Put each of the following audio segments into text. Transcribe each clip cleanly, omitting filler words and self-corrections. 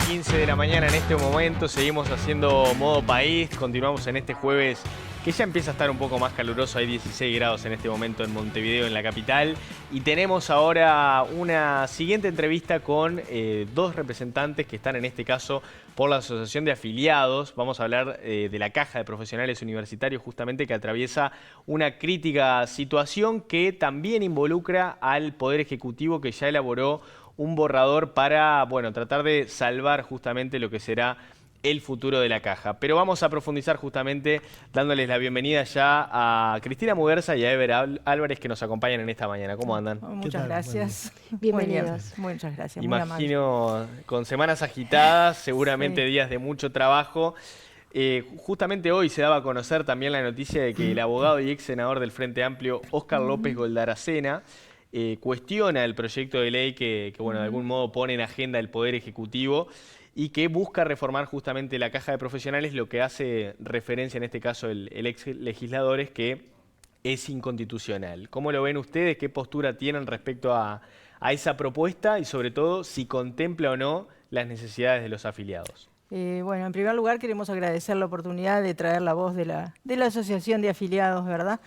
15 de la mañana en este momento, seguimos haciendo modo país, continuamos en este jueves que ya empieza a estar un poco más caluroso, hay 16 grados en este momento en Montevideo, en la capital, y tenemos ahora una siguiente entrevista con dos representantes que están en este caso por la Asociación de Afiliados. Vamos a hablar de la Caja de Profesionales Universitarios, justamente, que atraviesa una crítica situación que también involucra al Poder Ejecutivo, que ya elaboró un borrador para, bueno, tratar de salvar justamente lo que será el futuro de la Caja. Pero vamos a profundizar justamente dándoles la bienvenida ya a Cristina Muguerza y a Ever Álvarez, que nos acompañan en esta mañana. ¿Cómo andan? Muchas gracias. Bienvenidos. Muchas gracias. Imagino con semanas agitadas, seguramente Sí. días de mucho trabajo. Justamente hoy se daba a conocer también la noticia de que el abogado y ex senador del Frente Amplio, Óscar López Goldaracena, cuestiona el proyecto de ley que bueno, de algún modo pone en agenda el Poder Ejecutivo y que busca reformar justamente la Caja de Profesionales. Lo que hace referencia en este caso el ex legislador es que es inconstitucional. ¿Cómo lo ven ustedes? ¿Qué postura tienen respecto a esa propuesta y sobre todo si contempla o no las necesidades de los afiliados? Bueno, en primer lugar queremos agradecer la oportunidad de traer la voz de la Asociación de Afiliados, ¿verdad?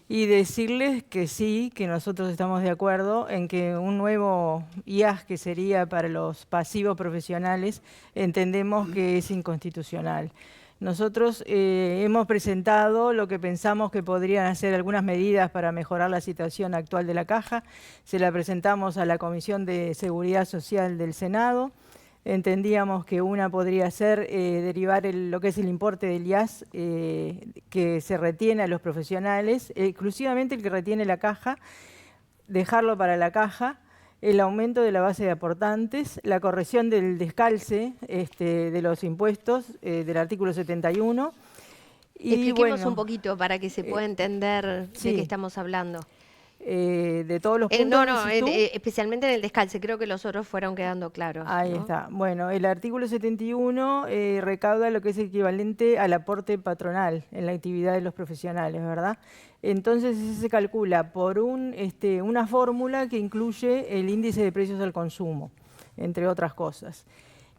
Y decirles que sí, que nosotros estamos de acuerdo en que un nuevo IAS, que sería para los pasivos profesionales, entendemos que es inconstitucional. Nosotros hemos presentado lo que pensamos que podrían hacer algunas medidas para mejorar la situación actual de la Caja. Se la presentamos a la Comisión de Seguridad Social del Senado. Entendíamos que una podría ser derivar lo que es el importe del IAS que se retiene a los profesionales, exclusivamente el que retiene la Caja, dejarlo para la Caja, el aumento de la base de aportantes, la corrección del descalce de los impuestos del artículo 71. Expliquemos un poquito para que se pueda entender sí. de qué estamos hablando. De todos los puntos. Especialmente en el descalce, creo que los otros fueron quedando claros. Ahí ¿no? está. Bueno, el artículo 71 recauda lo que es equivalente al aporte patronal en la actividad de los profesionales, ¿verdad? Entonces ese se calcula por una fórmula que incluye el índice de precios al consumo, entre otras cosas.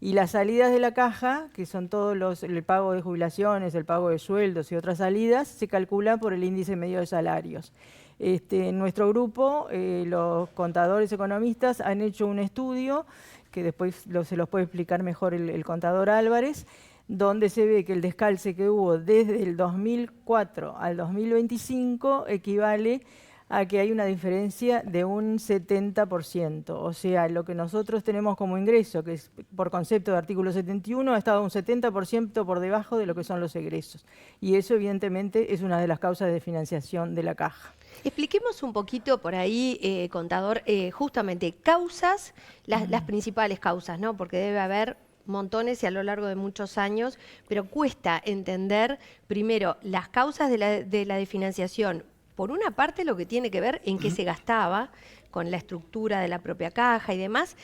Y las salidas de la Caja, que son todos el pago de jubilaciones, el pago de sueldos y otras salidas, se calcula por el índice medio de salarios. En nuestro grupo, los contadores economistas han hecho un estudio, que después se los puede explicar mejor el contador Álvarez, donde se ve que el descalce que hubo desde el 2004 al 2025 equivale a que hay una diferencia de un 70%. O sea, lo que nosotros tenemos como ingreso, que es por concepto de artículo 71, ha estado un 70% por debajo de lo que son los egresos. Y eso, evidentemente, es una de las causas de financiación de la Caja. Expliquemos un poquito por ahí, contador, justamente causas, las principales causas, ¿no? Porque debe haber montones y a lo largo de muchos años, pero cuesta entender primero las causas de la desfinanciación. Por una parte, lo que tiene que ver en qué se gastaba, con la estructura de la propia Caja y demás,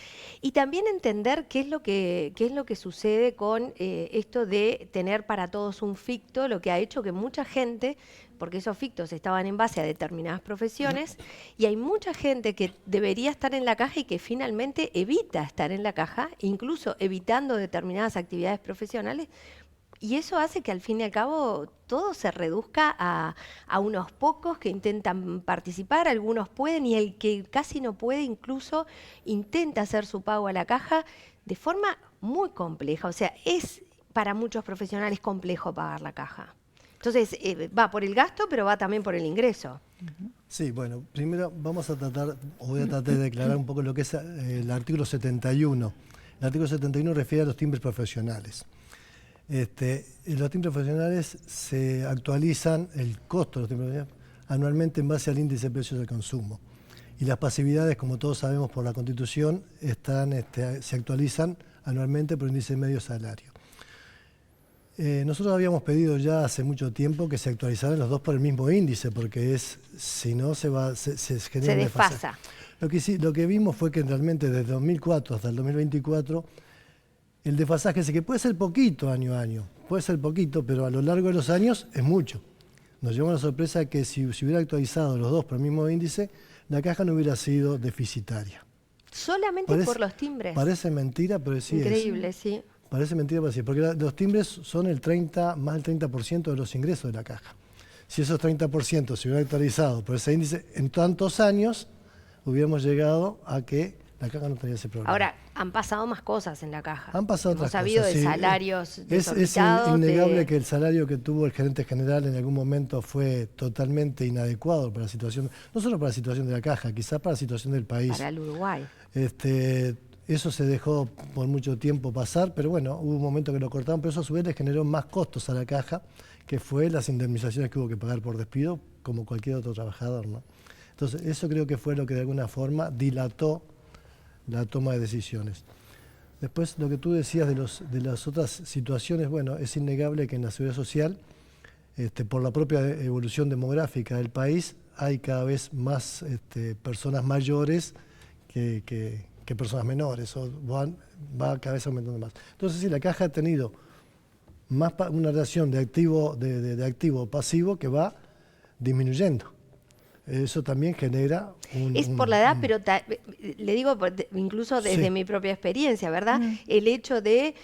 y también entender qué es lo que sucede con esto de tener para todos un ficto, lo que ha hecho que mucha gente, porque esos fictos estaban en base a determinadas profesiones, y hay mucha gente que debería estar en la Caja y que finalmente evita estar en la Caja, incluso evitando determinadas actividades profesionales. Y eso hace que al fin y al cabo todo se reduzca a unos pocos que intentan participar, algunos pueden y el que casi no puede incluso intenta hacer su pago a la Caja de forma muy compleja. O sea, es para muchos profesionales complejo pagar la Caja. Entonces va por el gasto, pero va también por el ingreso. Sí, bueno, primero voy a tratar de declarar un poco lo que es el artículo 71. El artículo 71 refiere a los timbres profesionales. Los timbres profesionales se actualizan, el costo de los timbres profesionales, anualmente en base al índice de precios del consumo. Y las pasividades, como todos sabemos por la Constitución, se actualizan anualmente por el índice medio de salario. Nosotros habíamos pedido ya hace mucho tiempo que se actualizaran los dos por el mismo índice, porque si no se genera se desfasa. Lo que vimos fue que realmente desde 2004 hasta el 2024 el desfasaje ese, que puede ser poquito año a año, puede ser poquito, pero a lo largo de los años es mucho. Nos llevó la sorpresa que si se hubiera actualizado los dos por el mismo índice, la Caja no hubiera sido deficitaria. Solamente por los timbres. Parece mentira, pero sí Increíble, sí. Parece mentira, pero sí, porque los timbres son más del 30% de los ingresos de la caja. Si esos 30% se hubieran actualizado por ese índice en tantos años, hubiéramos llegado a que la caja no tenía ese problema. Ahora, han pasado más cosas en la caja. Han pasado Hemos otras sabido cosas, de sí. salarios Es desorbitados, innegable que el salario que tuvo el gerente general en algún momento fue totalmente inadecuado para la situación, no solo para la situación de la caja, quizás para la situación del país. para el Uruguay. Eso se dejó por mucho tiempo pasar, pero bueno, hubo un momento que lo cortaron, pero eso a su vez le generó más costos a la caja, que fue las indemnizaciones que hubo que pagar por despido, como cualquier otro trabajador, ¿no? Entonces, eso creo que fue lo que de alguna forma dilató la toma de decisiones. Después, lo que tú decías de las otras situaciones, bueno, es innegable que en la seguridad social, por la propia evolución demográfica del país, hay cada vez más personas mayores que personas menores, va cada vez aumentando más. Entonces, sí, la caja ha tenido más una relación de activo pasivo que va disminuyendo. Eso también genera Es por la edad, pero le digo incluso desde mi propia experiencia, ¿verdad? El hecho de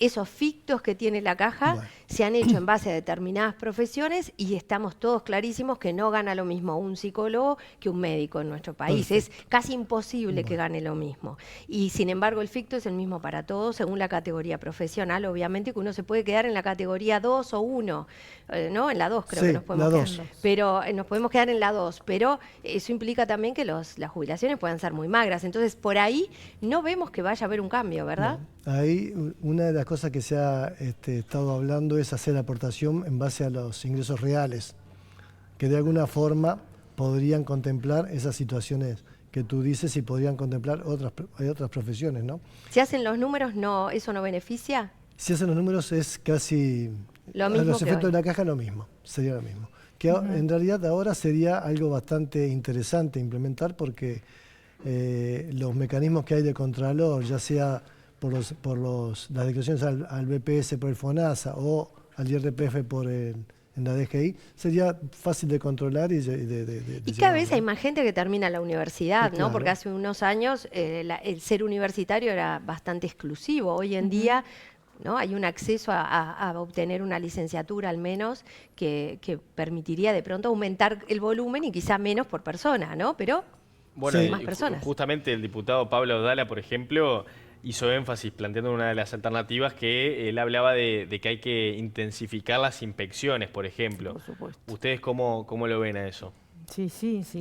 esos fictos que tiene la caja se han hecho en base a determinadas profesiones y estamos todos clarísimos que no gana lo mismo un psicólogo que un médico en nuestro país. Perfecto. Es casi imposible que gane lo mismo. Y sin embargo el ficto es el mismo para todos según la categoría profesional. Obviamente que uno se puede quedar en la categoría 2 o 1, ¿no? En la 2 creo que nos podemos la quedar. 2. Pero nos podemos quedar en la 2, pero eso implica también que las jubilaciones puedan ser muy magras. Entonces, por ahí no vemos que vaya a haber un cambio, ¿verdad? No. Ahí una de las cosas que se ha estado hablando es hacer aportación en base a los ingresos reales, que de alguna forma podrían contemplar esas situaciones que tú dices y podrían contemplar otras profesiones, ¿no? Si hacen los números, ¿eso no beneficia? Si hacen los números es casi, Lo a mismo los que efectos hoy. de la caja sería lo mismo. Que en realidad ahora sería algo bastante interesante implementar porque los mecanismos que hay de contralor, ya sea por las declaraciones al BPS por el FONASA o al IRPF en la DGI, sería fácil de controlar y de Y cada llevar, vez ¿no? hay más gente que termina la universidad, Sí, ¿no? claro. Porque hace unos años el ser universitario era bastante exclusivo. Hoy en día, ¿no? Hay un acceso a obtener una licenciatura al menos que permitiría de pronto aumentar el volumen y quizá menos por persona, ¿no? Pero Bueno, Sí. más personas. Justamente el diputado Pablo Audala, por ejemplo, hizo énfasis planteando una de las alternativas que él hablaba de que hay que intensificar las inspecciones, por ejemplo. Por supuesto. ¿Ustedes cómo lo ven a eso? Sí,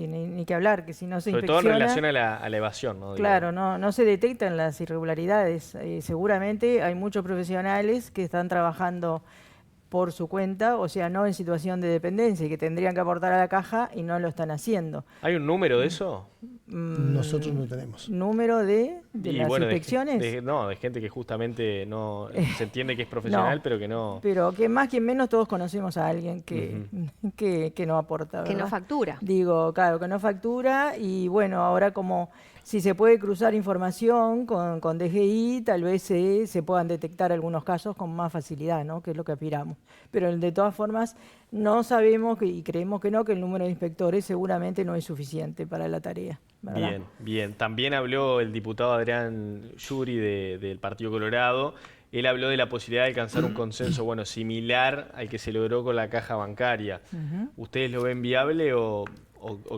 ni que hablar, que si no se Sobre todo en inspecciona... relación a la evasión, ¿no? Claro, Digo, no se detectan las irregularidades. Seguramente hay muchos profesionales que están trabajando por su cuenta, o sea, no en situación de dependencia y que tendrían que aportar a la caja y no lo están haciendo. ¿hay un número de eso? Nosotros no tenemos. ¿Número de Y las bueno, inspecciones? de gente que justamente no se entiende que es profesional, No. pero que no... Pero que más que menos todos conocemos a alguien que no aporta, que no ¿verdad? factura. Digo, claro, que no factura y bueno, ahora como si se puede cruzar información con DGI, tal vez se puedan detectar algunos casos con más facilidad, ¿no? Que es lo que aspiramos. Pero de todas formas, no sabemos y creemos que no, que el número de inspectores seguramente no es suficiente para la tarea, ¿verdad? Bien, bien. También habló el diputado Adrián Yuri del Partido Colorado. Él habló de la posibilidad de alcanzar un consenso, bueno, similar al que se logró con la caja bancaria. ¿Ustedes lo ven viable o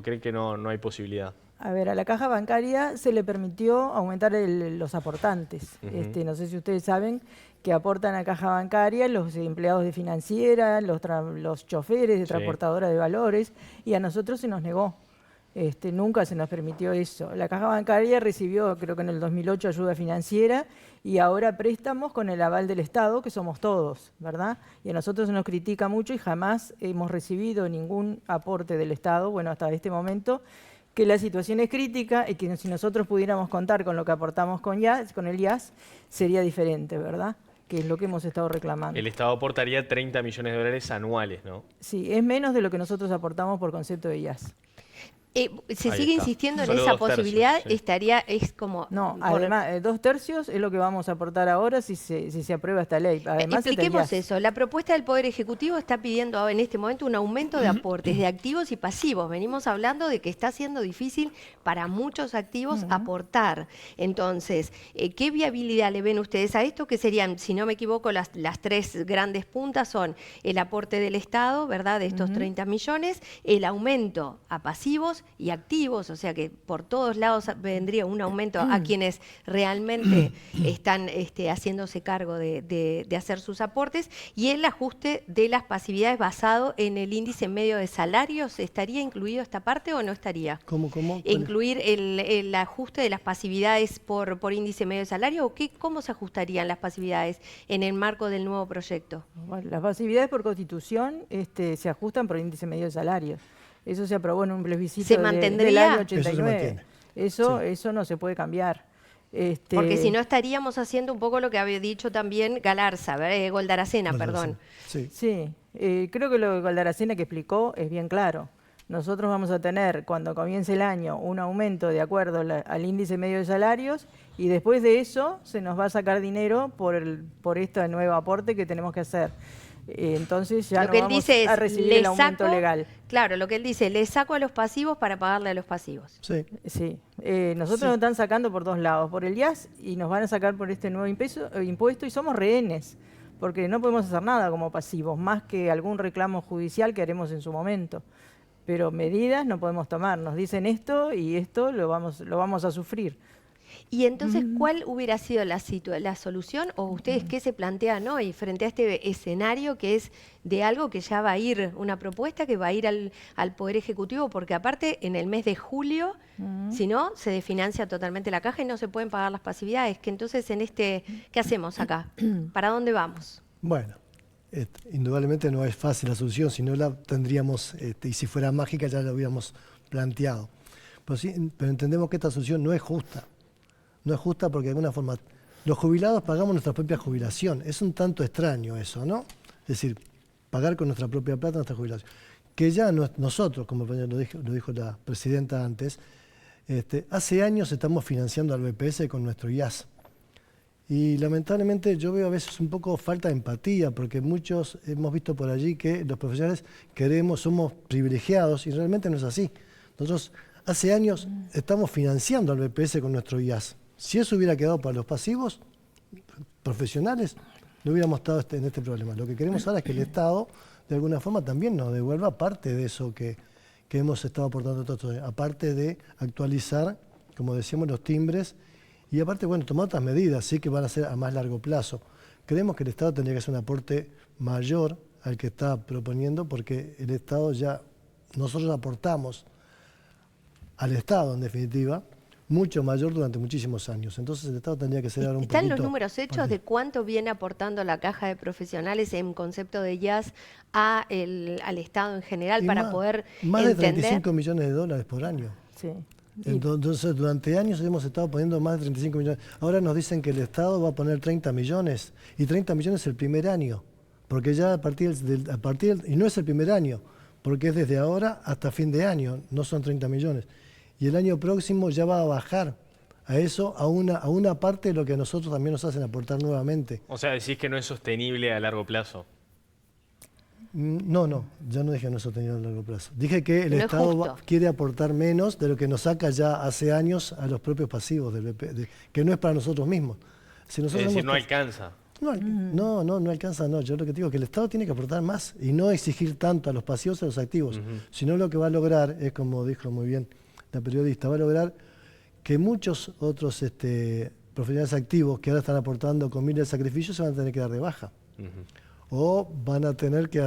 creen que no hay posibilidad? A ver, a la caja bancaria se le permitió aumentar los aportantes. No sé si ustedes saben que aportan a caja bancaria los empleados de financiera, los choferes de Sí. transportadora de valores, y a nosotros se nos negó. Nunca se nos permitió eso. La caja bancaria recibió, creo que en el 2008, ayuda financiera y ahora préstamos con el aval del Estado, que somos todos, ¿verdad? Y a nosotros se nos critica mucho y jamás hemos recibido ningún aporte del Estado, bueno, hasta este momento, que la situación es crítica y que si nosotros pudiéramos contar con lo que aportamos con el IAS, sería diferente, ¿verdad? Que es lo que hemos estado reclamando. El Estado aportaría 30 millones de dólares anuales, ¿no? Sí, es menos de lo que nosotros aportamos por concepto de IAS. Se Ahí sigue está. insistiendo en Solo esa 2 tercios, posibilidad, sí. es como... No, por- además, 2 tercios es lo que vamos a aportar ahora si se aprueba esta ley. Además, Expliquemos tendrías- eso. La propuesta del Poder Ejecutivo está pidiendo en este momento un aumento de aportes de activos y pasivos. Venimos hablando de que está siendo difícil para muchos activos aportar. Entonces, ¿qué viabilidad le ven ustedes a esto? Que serían, si no me equivoco, las 3 grandes puntas son el aporte del Estado, ¿verdad?, de estos 30 millones, el aumento a pasivos y activos, o sea que por todos lados vendría un aumento a quienes realmente están haciéndose cargo de hacer sus aportes, y el ajuste de las pasividades basado en el índice medio de salarios. ¿Estaría incluido esta parte o no estaría? ¿Cómo? ¿Incluir el ajuste de las pasividades por índice medio de salario? ¿O cómo se ajustarían las pasividades en el marco del nuevo proyecto? Bueno, las pasividades por constitución se ajustan por índice medio de salarios. Eso se aprobó en un plebiscito ¿Se del mantendría? año Eso se 89. mantiene. Eso no se puede cambiar. Porque si no estaríamos haciendo un poco lo que había dicho también Galarza, Goldaracena, perdón. Sí. Sí, creo que lo de Goldaracena que explicó es bien claro. Nosotros vamos a tener, cuando comience el año, un aumento de acuerdo al índice medio de salarios, y después de eso se nos va a sacar dinero por este nuevo aporte que tenemos que hacer. Entonces ya Lo no que él vamos dice es, a recibir le el aumento saco, legal. claro, lo que él dice, le saco a los pasivos para pagarle a los pasivos. Sí. Sí, nosotros nos están sacando por 2 lados, por el IAS, y nos van a sacar por este nuevo impuesto, y somos rehenes, porque no podemos hacer nada como pasivos, más que algún reclamo judicial que haremos en su momento. Pero medidas no podemos tomar, nos dicen esto y esto lo vamos a sufrir. Y entonces, ¿cuál hubiera sido la solución, o ustedes qué se plantean hoy frente a este escenario que es de algo que ya va a ir, una propuesta que va a ir al Poder Ejecutivo? Porque aparte, en el mes de julio, si no, se desfinancia totalmente la caja y no se pueden pagar las pasividades. Que entonces, ¿qué hacemos acá? ¿Para dónde vamos? Bueno, indudablemente no es fácil la solución, si no la tendríamos, y si fuera mágica ya la hubiéramos planteado. Pero entendemos que esta solución no es justa. No es justa porque de alguna forma los jubilados pagamos nuestra propia jubilación. Es un tanto extraño eso, ¿no? Es decir, pagar con nuestra propia plata nuestra jubilación. Que ya nosotros, como lo dijo la presidenta antes, hace años estamos financiando al BPS con nuestro IAS. Y lamentablemente yo veo a veces un poco falta de empatía, porque muchos hemos visto por allí que los profesionales somos privilegiados, y realmente no es así. Nosotros hace años estamos financiando al BPS con nuestro IAS. Si eso hubiera quedado para los pasivos profesionales, no hubiéramos estado en este problema. Lo que queremos ahora es que el Estado, de alguna forma, también nos devuelva parte de eso que hemos estado aportando todos, aparte de actualizar, como decíamos, los timbres, y aparte, bueno, tomar otras medidas, sí, que van a ser a más largo plazo. Creemos que el Estado tendría que hacer un aporte mayor al que está proponiendo, porque el Estado nosotros aportamos al Estado, en definitiva, mucho mayor durante muchísimos años. Entonces el Estado tendría que ser ahora un poquito... ¿Están los números hechos de cuánto viene aportando la caja de profesionales en concepto de IAS al Estado en general Y para poder más de entender? 35 millones de dólares por año. Sí. Entonces, durante años hemos estado poniendo más de 35 millones. Ahora nos dicen que el Estado va a poner 30 millones, y 30 millones el primer año, porque ya a partir y no es el primer año, porque es desde ahora hasta fin de año, no son 30 millones. Y el año próximo ya va a bajar a eso, a una parte de lo que a nosotros también nos hacen aportar nuevamente. O sea, decís que no es sostenible a largo plazo. No, yo no dije no es sostenible a largo plazo. Dije que el No es Estado justo. quiere aportar menos de lo que nos saca ya hace años a los propios pasivos, que no es para nosotros mismos. Si Es nosotros decir, no hemos- alcanza. No alcanza, no. Yo lo que digo es que el Estado tiene que aportar más y no exigir tanto a los pasivos y a los activos. Sino lo que va a lograr es, como dijo muy bien la periodista, va a lograr que muchos otros profesionales activos que ahora están aportando con miles de sacrificios se van a tener que dar de baja. O van a tener que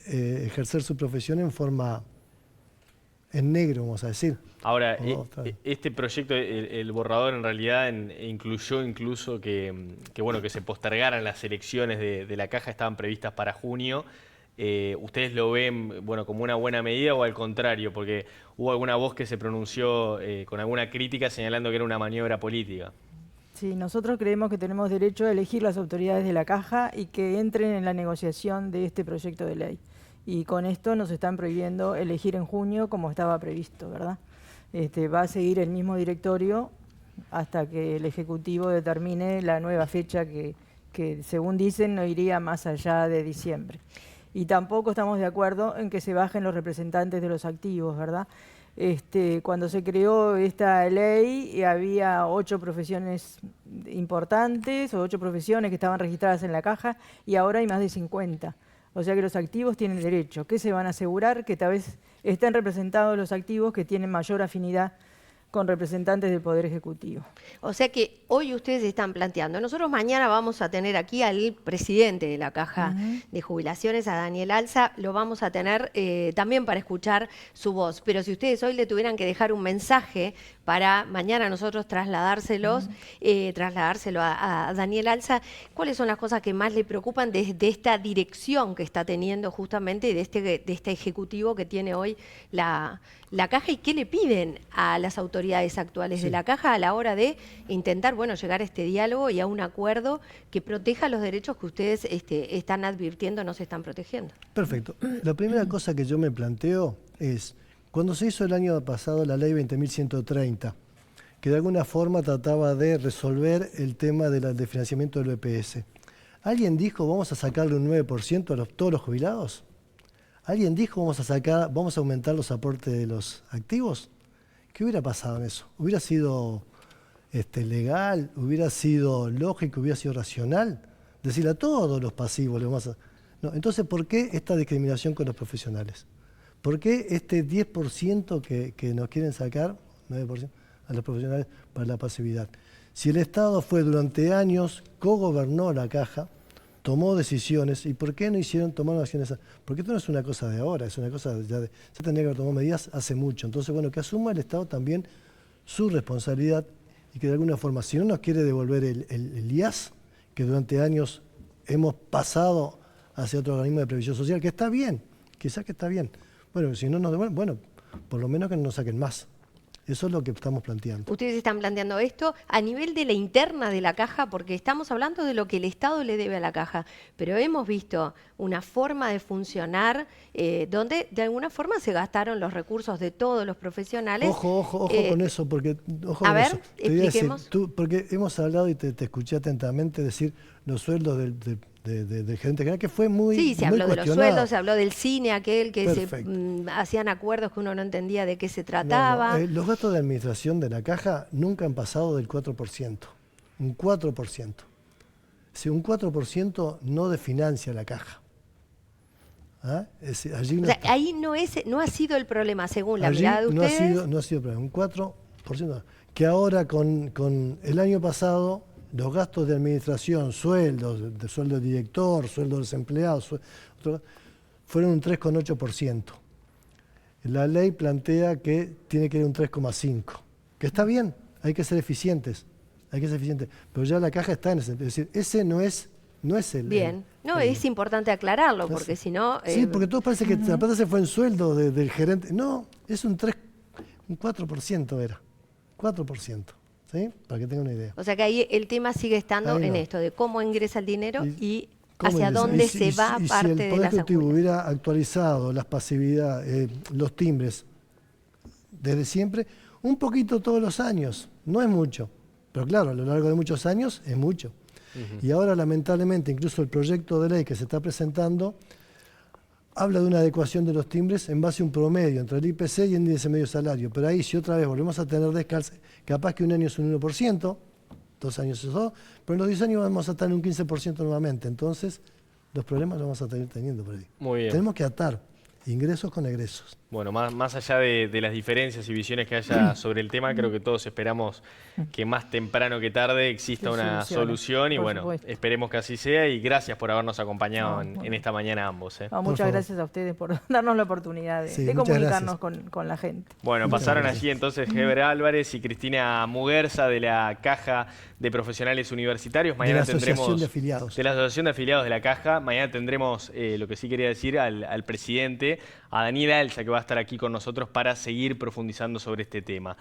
ejercer su profesión en negro, vamos a decir. Ahora, Está bien. este proyecto, el borrador en realidad incluyó incluso que se postergaran las elecciones de la caja, estaban previstas para junio. ¿Ustedes lo ven como una buena medida o al contrario? Porque hubo alguna voz que se pronunció con alguna crítica señalando que era una maniobra política. Sí, nosotros creemos que tenemos derecho a elegir las autoridades de la caja y que entren en la negociación de este proyecto de ley. Y con esto nos están prohibiendo elegir en junio como estaba previsto, ¿verdad? Va a seguir el mismo directorio hasta que el Ejecutivo determine la nueva fecha que según dicen no iría más allá de diciembre. Y tampoco estamos de acuerdo en que se bajen los representantes de los activos, ¿verdad? Cuando se creó esta ley había 8 profesiones importantes o 8 profesiones que estaban registradas en la caja y ahora hay más de 50. O sea que los activos tienen derecho. ¿Qué se van a asegurar? Que tal vez estén representados los activos que tienen mayor afinidad con representantes del Poder Ejecutivo. O sea que hoy ustedes están planteando. Nosotros mañana vamos a tener aquí al presidente de la Caja de Jubilaciones, a Daniel Alza. Lo vamos a tener también para escuchar su voz. Pero si ustedes hoy le tuvieran que dejar un mensaje para mañana nosotros trasladárselo a Daniel Alza, ¿cuáles son las cosas que más le preocupan de esta dirección que está teniendo justamente de este ejecutivo que tiene hoy la Caja, y qué le piden a las autoridades actuales de la Caja a la hora de intentar, bueno, llegar a este diálogo y a un acuerdo que proteja los derechos que ustedes están advirtiendo no se están protegiendo? Perfecto. La primera cosa que yo me planteo es, cuando se hizo el año pasado la ley 20.130, que de alguna forma trataba de resolver el tema de financiamiento del BPS, ¿alguien dijo vamos a sacarle un 9% a todos los jubilados? ¿Alguien dijo vamos a aumentar los aportes de los activos? ¿Qué hubiera pasado en eso? ¿Hubiera sido legal? ¿Hubiera sido lógico? ¿Hubiera sido racional? Decirle a todos los pasivos le vamos a... No, entonces, ¿por qué esta discriminación con los profesionales? ¿Por qué este 10% que nos quieren sacar, 9%, a los profesionales para la pasividad? Si el Estado fue durante años, cogobernó la Caja, tomó decisiones, ¿y por qué no tomaron acciones? Porque esto no es una cosa de ahora, es una cosa se tendría que haber tomado medidas hace mucho. Entonces, bueno, que asuma el Estado también su responsabilidad y que de alguna forma, si no nos quiere devolver el IAS, que durante años hemos pasado hacia otro organismo de previsión social, que está bien, quizás que está bien. Bueno, si no nos devuelven, bueno, por lo menos que no nos saquen más. Eso es lo que estamos planteando. Ustedes están planteando esto a nivel de la interna de la Caja, porque estamos hablando de lo que el Estado le debe a la Caja, pero hemos visto una forma de funcionar donde de alguna forma se gastaron los recursos de todos los profesionales. Ojo con eso, porque... Ojo a con ver, eso. expliquemos. Porque hemos hablado y te escuché atentamente decir los sueldos del gerente general, que fue muy Sí, se muy habló de los cuestionado. sueldos, se habló del cine aquel que hacían acuerdos que uno no entendía de qué se trataba. Los gastos de administración de la Caja nunca han pasado del 4%. Un 4%. Si un 4% no desfinancia la Caja. ¿Ah? Allí no está. Ahí no ha sido el problema, según la Allí mirada de ustedes. No ha sido problema. Un 4%. Que ahora con el año pasado, los gastos de administración, sueldo del director, sueldo de los empleados, fueron un 3,8%. La ley plantea que tiene que ir un 3,5%. Que está bien, hay que ser eficientes. Pero ya la Caja está en ese. Es decir, ese no es el... Bien. Es importante aclararlo, porque si no... Sí, porque todo parece que la plata se fue en sueldo del gerente. No, es un 4% era. 4%. ¿Sí? Para que tengan una idea. O sea que ahí el tema sigue estando en esto, de cómo ingresa el dinero y hacia dónde se va parte de las Si el Poder Ejecutivo acuñas. hubiera actualizado las pasividades, los timbres, desde siempre, un poquito todos los años, no es mucho, pero claro, a lo largo de muchos años es mucho. Y ahora, lamentablemente, incluso el proyecto de ley que se está presentando habla de una adecuación de los timbres en base a un promedio entre el IPC y el índice medio salario. Pero ahí, si otra vez volvemos a tener descalce, capaz que un año es un 1%, 2 años es 2%, pero en los 10 años vamos a estar en un 15% nuevamente. Entonces, los problemas los vamos a seguir teniendo por ahí. Muy bien. Tenemos que atar ingresos con egresos. Bueno, más allá de las diferencias y visiones que haya sobre el tema, creo que todos esperamos que más temprano que tarde exista una solución y bueno, supuesto. esperemos que así sea y gracias por habernos acompañado en esta mañana ambos. Muchas favor. gracias a ustedes por darnos la oportunidad Sí, de muchas comunicarnos con la gente. Bueno, Muchas pasaron gracias. allí entonces Heber Álvarez y Cristina Muguerza de la Caja de Profesionales Universitarios. Mañana de la Asociación tendremos de Afiliados. de la Asociación de Afiliados de la Caja. Mañana tendremos, lo que sí quería decir, al presidente, a Daniel Alza, que va a estar aquí con nosotros para seguir profundizando sobre este tema.